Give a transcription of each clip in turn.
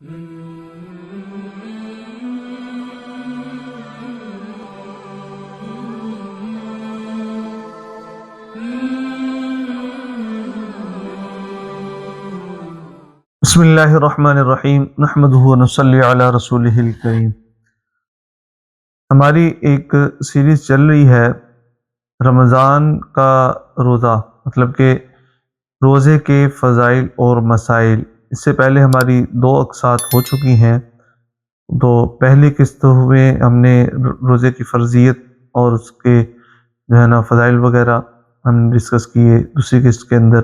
بسم اللہ الرحمن الرحیم نحمدہ ونصلی علی رسولہ الکریم۔ ہماری ایک سیریز چل رہی ہے رمضان کا روزہ، مطلب کہ روزے کے فضائل اور مسائل۔ اس سے پہلے ہماری 2 اقساط ہو چکی ہیں۔ تو پہلی قسط میں ہم نے روزے کی فرضیت اور اس کے فضائل وغیرہ ہم نے ڈسکس کیے۔ دوسری قسط کے اندر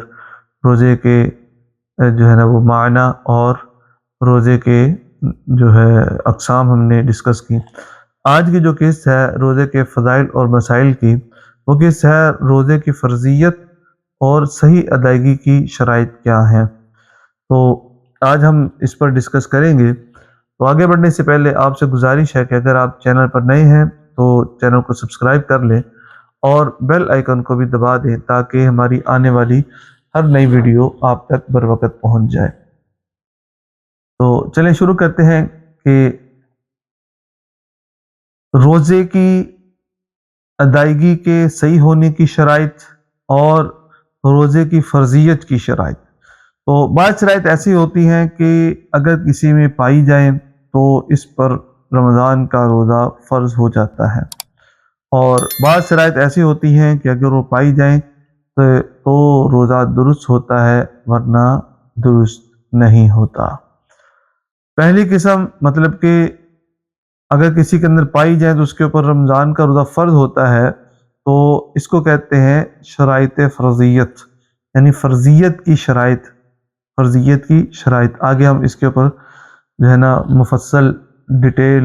روزے کے وہ معنی اور روزے کے اقسام ہم نے ڈسکس کی۔ آج کی جو قسط ہے روزے کے فضائل اور مسائل کی، وہ قسط ہے روزے کی فرضیت اور صحیح ادائیگی کی شرائط کیا ہیں۔ تو آج ہم اس پر ڈسکس کریں گے۔ تو آگے بڑھنے سے پہلے آپ سے گزارش ہے کہ اگر آپ چینل پر نئے ہیں تو چینل کو سبسکرائب کر لیں اور بیل آئیکن کو بھی دبا دیں تاکہ ہماری آنے والی ہر نئی ویڈیو آپ تک بر وقت پہنچ جائے۔ تو چلیں شروع کرتے ہیں کہ روزے کی ادائیگی کے صحیح ہونے کی شرائط اور روزے کی فرضیت کی شرائط۔ تو بعض شرائط ایسی ہوتی ہیں کہ اگر کسی میں پائی جائیں تو اس پر رمضان کا روزہ فرض ہو جاتا ہے، اور بعض شرائط ایسی ہوتی ہیں کہ اگر وہ پائی جائیں تو روزہ درست ہوتا ہے ورنہ درست نہیں ہوتا۔ پہلی قسم مطلب کہ اگر کسی کے اندر پائی جائیں تو اس کے اوپر رمضان کا روزہ فرض ہوتا ہے، تو اس کو کہتے ہیں شرائط فرضیت، یعنی فرضیت کی شرائط۔ فرضیت کی شرائط آگے ہم اس کے اوپر مفصل ڈیٹیل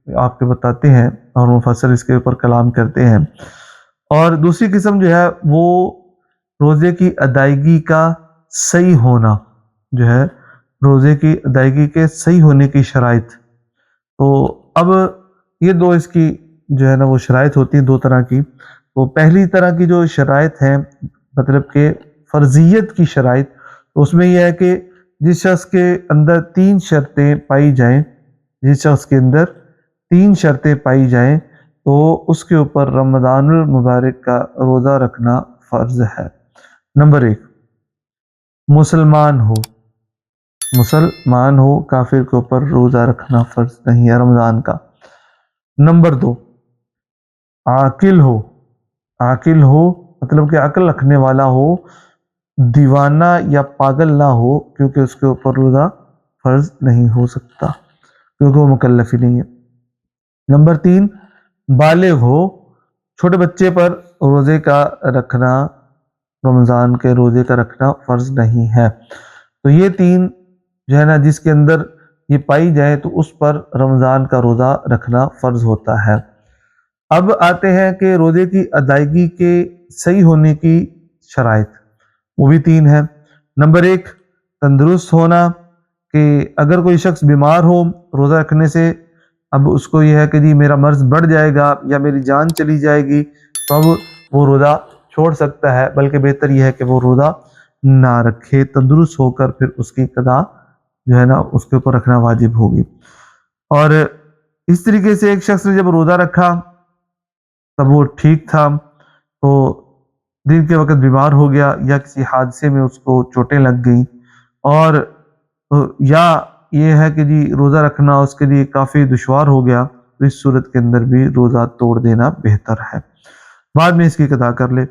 آپ کے بتاتے ہیں اور مفصل اس کے اوپر کلام کرتے ہیں۔ اور دوسری قسم وہ روزے کی ادائیگی کا صحیح ہونا، روزے کی ادائیگی کے صحیح ہونے کی شرائط۔ تو اب یہ 2 اس کی وہ شرائط ہوتی ہیں 2 طرح کی۔ تو پہلی طرح کی جو شرائط ہیں مطلب کہ فرضیت کی شرائط، تو اس میں یہ ہے کہ جس شخص کے اندر 3 شرطیں پائی جائیں، جس شخص کے اندر 3 شرطیں پائی جائیں تو اس کے اوپر رمضان المبارک کا روزہ رکھنا فرض ہے۔ نمبر 1، مسلمان ہو، کافر کے اوپر روزہ رکھنا فرض نہیں ہے رمضان کا۔ نمبر 2، عاقل ہو مطلب کہ عقل رکھنے والا ہو، دیوانہ یا پاگل نہ ہو، کیونکہ اس کے اوپر روزہ فرض نہیں ہو سکتا کیونکہ وہ مکلف ہی نہیں ہے۔ نمبر 3، بالغ ہو، چھوٹے بچے پر روزے کا رکھنا، رمضان کے روزے کا رکھنا فرض نہیں ہے۔ تو یہ 3 جس کے اندر یہ پائی جائے تو اس پر رمضان کا روزہ رکھنا فرض ہوتا ہے۔ اب آتے ہیں کہ روزے کی ادائیگی کے صحیح ہونے کی شرائط، وہ بھی 3 ہیں۔ نمبر 1، تندرست ہونا، کہ اگر کوئی شخص بیمار ہو روزہ رکھنے سے، اب اس کو یہ ہے کہ جی میرا مرض بڑھ جائے گا یا میری جان چلی جائے گی، تو اب وہ روزہ چھوڑ سکتا ہے، بلکہ بہتر یہ ہے کہ وہ روزہ نہ رکھے، تندرست ہو کر پھر اس کی قضا اس کے اوپر رکھنا واجب ہوگی۔ اور اس طریقے سے ایک شخص نے جب روزہ رکھا تب وہ ٹھیک تھا، تو دن کے وقت بیمار ہو گیا یا کسی حادثے میں اس کو چوٹیں لگ گئیں، اور یا یہ ہے کہ جی روزہ رکھنا اس کے لیے کافی دشوار ہو گیا، تو اس صورت کے اندر بھی روزہ توڑ دینا بہتر ہے، بعد میں اس کی قضا کر لے۔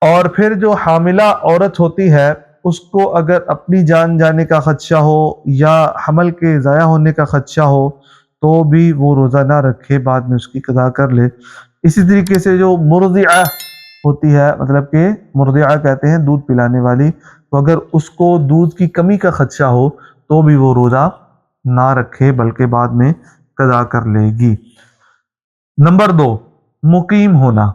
اور پھر جو حاملہ عورت ہوتی ہے اس کو اگر اپنی جان جانے کا خدشہ ہو یا حمل کے ضائع ہونے کا خدشہ ہو تو بھی وہ روزہ نہ رکھے، بعد میں اس کی قضا کر لے۔ اسی طریقے سے جو مرضعہ ہوتی ہے، مطلب کہ مرضعہ کہتے ہیں دودھ پلانے والی، تو اگر اس کو دودھ کی کمی کا خدشہ ہو تو بھی وہ روزہ نہ رکھے بلکہ بعد میں قضا کر لے گی۔ نمبر 2، مقیم ہونا۔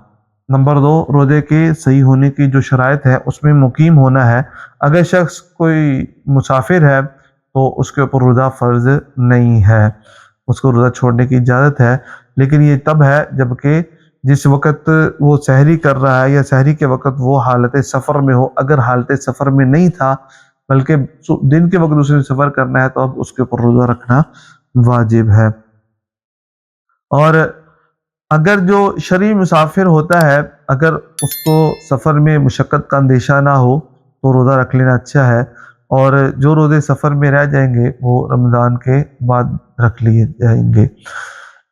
نمبر 2، روزے کے صحیح ہونے کی جو شرائط ہے اس میں مقیم ہونا ہے۔ اگر شخص کوئی مسافر ہے تو اس کے اوپر روزہ فرض نہیں ہے، اس کو روزہ چھوڑنے کی اجازت ہے، لیکن یہ تب ہے جبکہ جس وقت وہ سحری کر رہا ہے یا سحری کے وقت وہ حالت سفر میں ہو۔ اگر حالت سفر میں نہیں تھا بلکہ دن کے وقت اسے سفر کرنا ہے تو اب اس کے اوپر روزہ رکھنا واجب ہے۔ اور اگر جو شرعی مسافر ہوتا ہے، اگر اس کو سفر میں مشقت کا اندیشہ نہ ہو تو روزہ رکھ لینا اچھا ہے، اور جو روزے سفر میں رہ جائیں گے وہ رمضان کے بعد رکھ لیے جائیں گے۔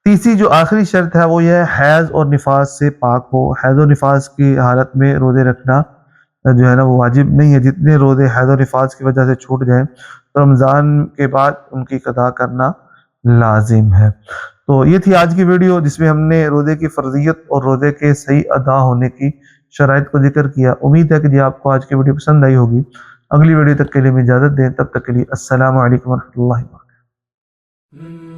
تیسری جو آخری شرط ہے وہ یہ ہے حیض اور نفاس سے پاک ہو۔ حیض و نفاس کی حالت میں روزے رکھنا جو ہے نا وہ واجب نہیں ہے۔ جتنے روزے حیض و نفاس کی وجہ سے چھوٹ جائیں تو رمضان کے بعد ان کی قضا کرنا لازم ہے۔ تو یہ تھی آج کی ویڈیو جس میں ہم نے روزے کی فرضیت اور روزے کے صحیح ادا ہونے کی شرائط کو ذکر کیا۔ امید ہے کہ جی آپ کو آج کی ویڈیو پسند آئی ہوگی۔ اگلی ویڈیو تک کے لیے اجازت دیں، تب تک کے لیے السلام علیکم ورحمۃ اللہ وبرکاتہ۔